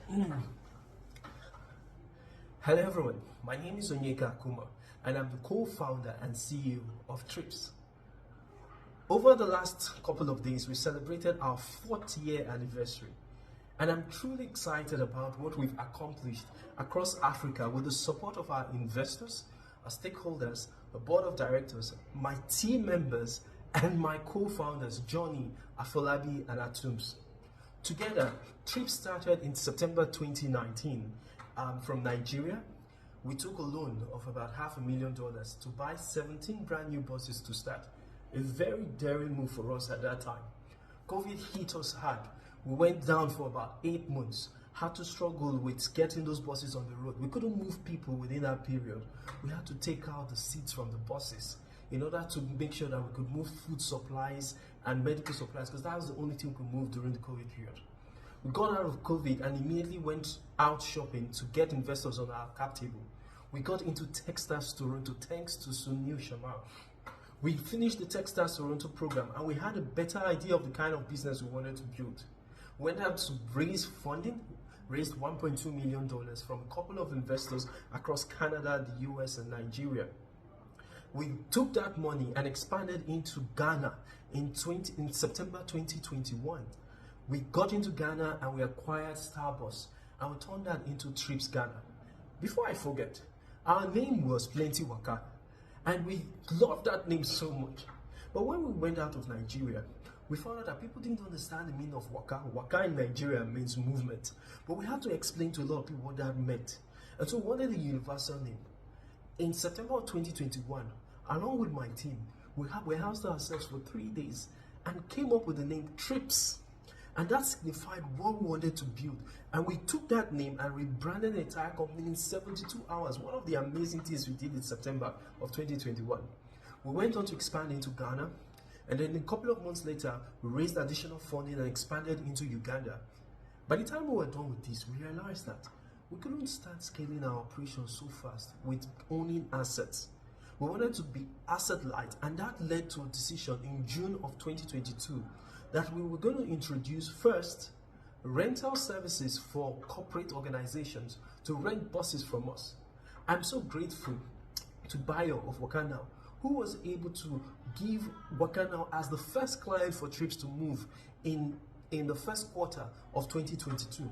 Hello everyone, my name is Onyeka Akumah and I'm the co-founder and CEO of Treepz. Over the last couple of days, we celebrated our 4th year anniversary and I'm truly excited about what we've accomplished across Africa with the support of our investors, our stakeholders, the board of directors, my team members and my co-founders Johnny, Afolabi and Atums. Together, Treepz started in September 2019 from Nigeria. We took a loan of about $500,000 to buy 17 brand new buses to start. A very daring move for us at that time. COVID hit us hard. We went down for about 8 months, had to struggle with getting those buses on the road. We couldn't move people within that period. We had to take out the seats from the buses in order to make sure that we could move food supplies and medical supplies, because that was the only thing we could move during the COVID period. We got out of COVID and immediately went out shopping to get investors on our cap table. We got into Techstars Toronto thanks to Sunil Sharma. We finished the Techstars Toronto program and we had a better idea of the kind of business we wanted to build. We went out to raise funding, raised $1.2 million from a couple of investors across Canada, the US and Nigeria. We took that money and expanded into Ghana in September 2021. We got into Ghana and we acquired Starbus and we turned that into Treepz Ghana. Before I forget, our name was Plenty Waka and we loved that name so much. But when we went out of Nigeria, we found out that people didn't understand the meaning of Waka. Waka in Nigeria means movement. But we had to explain to a lot of people what that meant. And so we wanted a universal name. In September of 2021, along with my team, we housed ourselves for 3 days and came up with the name Treepz. And that signified what we wanted to build. And we took that name and rebranded the entire company in 72 hours. One of the amazing things we did in September of 2021. We went on to expand into Ghana. And then a couple of months later, we raised additional funding and expanded into Uganda. By the time we were done with this, we realized that we couldn't start scaling our operations so fast with owning assets. We wanted to be asset light, and that led to a decision in June of 2022 that we were going to introduce first rental services for corporate organizations to rent buses from us. I'm so grateful to Bayo of Wakana, who was able to give Wakana as the first client for Treepz to move in the first quarter of 2022.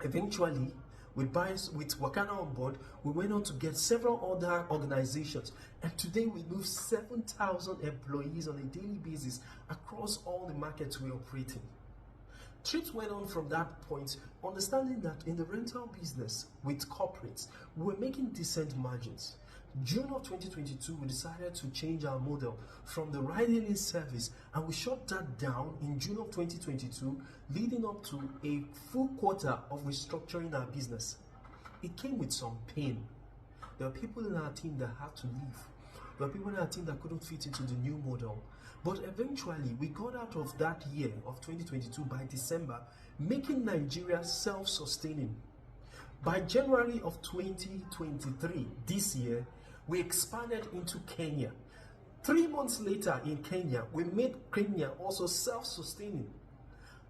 Eventually, with Wakana on board, we went on to get several other organizations, and today we move 7,000 employees on a daily basis across all the markets we operate in. Treepz went on from that point, understanding that in the rental business with corporates, we were making decent margins. June of 2022, we decided to change our model from the ride-hailing service, and we shut that down in June of 2022, leading up to a full quarter of restructuring our business. It came with some pain. There were people in our team that had to leave. There were people in our team that couldn't fit into the new model. But eventually, we got out of that year of 2022 by December, making Nigeria self-sustaining. By January of 2023, this year, we expanded into Kenya. 3 months later in Kenya, we made Kenya also self-sustaining.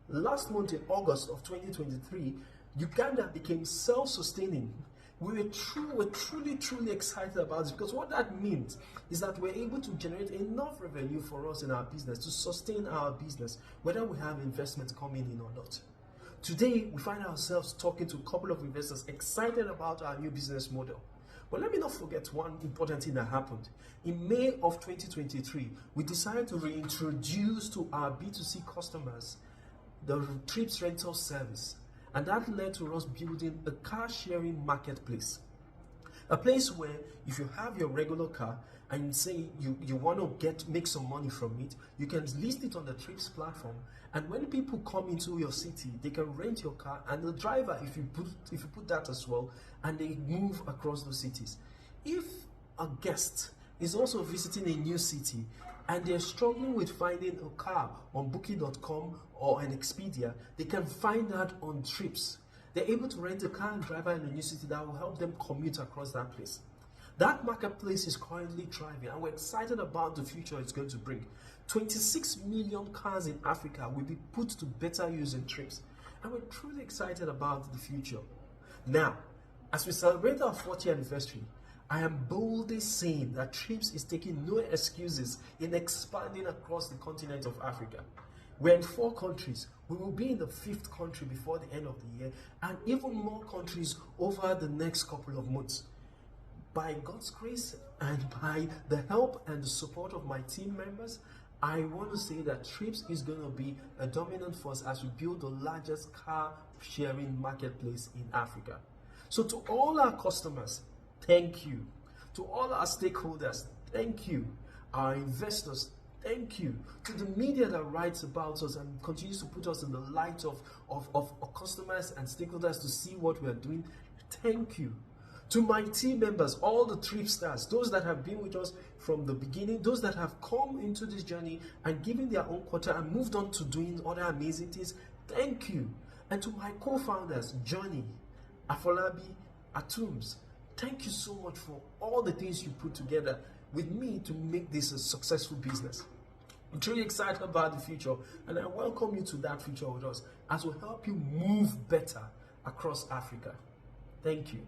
Last month in August of 2023, Uganda became self-sustaining. We were truly excited about it, because what that means is that we're able to generate enough revenue for us in our business to sustain our business, whether we have investments coming in or not. Today, we find ourselves talking to a couple of investors excited about our new business model. But let me not forget one important thing that happened. In May of 2023, we decided to reintroduce to our B2C customers the Treepz rental service. And that led to us building a car sharing marketplace. A place where if you have your regular car and say you want to make some money from it, you can list it on the Treepz platform, and when people come into your city, they can rent your car, and the driver, if you put that as well, and they move across those cities. If a guest is also visiting a new city and they're struggling with finding a car on booking.com or an Expedia, they can find that on Treepz. They're able to rent a car and driver in a new city that will help them commute across that place. That marketplace is currently thriving, and we're excited about the future it's going to bring. 26 million cars in Africa will be put to better use in Treepz. and we're truly excited about the future. Now, as we celebrate our 40th anniversary, I am boldly saying that Treepz is taking no excuses in expanding across the continent of Africa. We're in 4 countries. We will be in the 5th country before the end of the year, and even more countries over the next couple of months. By God's grace and by the help and the support of my team members, I want to say that Treepz is going to be a dominant force as we build the largest car sharing marketplace in Africa. So to all our customers, thank you. To all our stakeholders, thank you. Our investors, thank you. To the media that writes about us and continues to put us in the light of customers and stakeholders to see what we are doing, thank you. To my team members, all the Treepz stars, those that have been with us from the beginning, those that have come into this journey and given their own quota and moved on to doing other amazing things, thank you. And to my co-founders, Johnny, Afolabi, Atums, thank you so much for all the things you put together with me to make this a successful business. I'm truly excited about the future, and I welcome you to that future with us as we'll help you move better across Africa. Thank you.